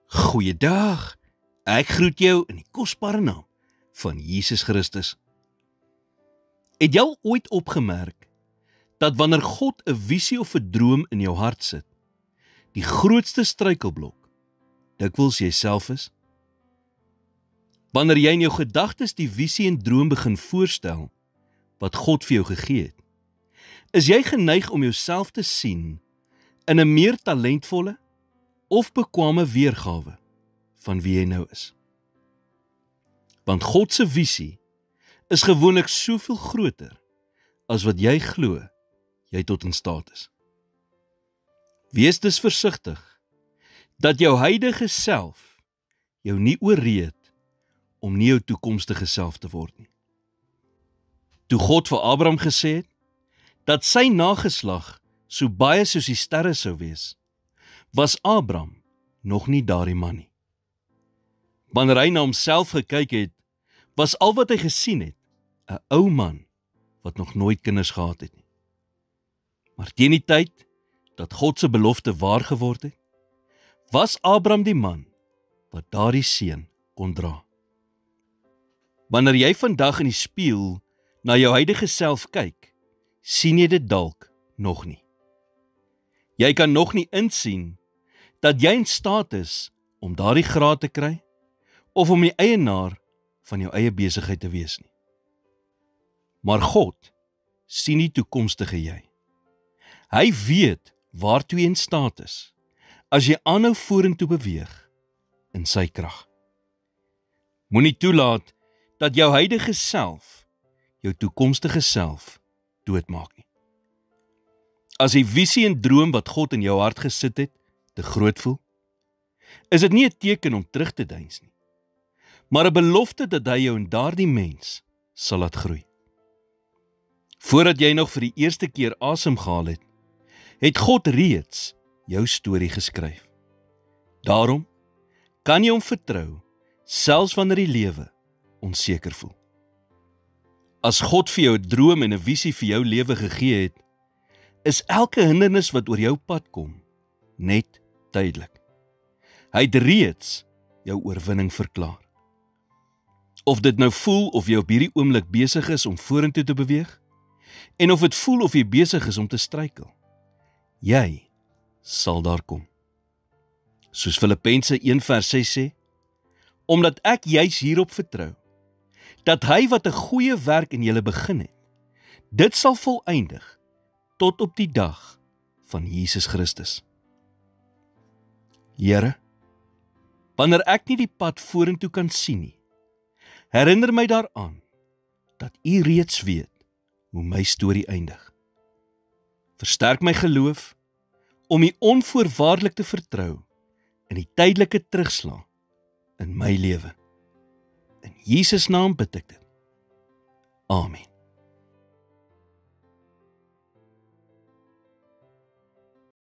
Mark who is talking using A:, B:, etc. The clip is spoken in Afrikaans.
A: Goeiedag, ek groet jou in die kosbare naam van Jesus Christus. Het jy al ooit opgemerk dat wanneer God 'n visie of 'n droom in jou hart sit, die grootste struikelblok dikwels jouself is? Wanneer jy in jou gedagtes die visie en droom begin voorstel wat God vir jou gegee het, is jy geneig om jouself te sien in 'n meer talentvolle of bekwame weergawe van wie jy nou is. Want God se visie is gewoonlik soveel groter as wat jy glo jy tot in staat is. Wees dus versigtig dat jou huidige self jou nie oorreed om nie jou toekomstige self te word nie. Toe God vir Abraham gesê het dat sy nageslag so baie soos die sterre sou wees, was Abraham nog nie daardie man nie. Wanneer hy na homself gekyk het, was al wat hy gesien het, 'n ou man wat nog nooit kinders gehad het nie. Maar teen die tyd dat God se belofte waar geword het, was Abraham die man wat daardie seun kon dra. Wanneer jy vandag in die spieël na jou huidige self kyk, sien jy dit dalk nog nie. Jy kan nog nie insien dat jy in staat is om daardie graad te kry of om die eienaar van jou eie besigheid te wees nie. Maar God sien die toekomstige jy. Hy weet waartoe jy in staat is as jy aanhou vorentoe beweeg in sy krag. Moenie toelaat dat jou huidige self jou toekomstige self doodmaak nie. As die visie en droom wat God in jou hart gesit het, te groot voel, is dit nie 'n teken om terug te deins nie, maar 'n belofte dat hy jou in daardie mens sal laat groei. Voordat jy nog vir die eerste keer asem gehaal het, het God reeds jou storie geskryf. Daarom kan jy hom vertrou, selfs wanneer die lewe onseker voel. As God vir jou 'n droom en 'n visie vir jou lewe gegee het, is elke hindernis wat oor jou pad kom, net tydelik. Hy het reeds jou oorwinning verklaar. Of dit nou voel of jy op hierdie oomblik besig is om vorentoe te beweeg, en of dit voel of jy besig is om te struikel, jy sal daar kom. Soos Filippense 1:6 sê, omdat ek juis hierop vertrou, dat hy wat 'n goeie werk in julle begin het, dit sal volëindig tot op die dag van Jesus Christus. Here, wanneer ek nie die pad vorentoe kan sien nie, herinner my daaraan dat U reeds weet hoe my storie eindig. Versterk my geloof om U onvoorwaardelik te vertrou in die tydelike terugslag in my lewe. In Jesus naam bid ek dit. Amen.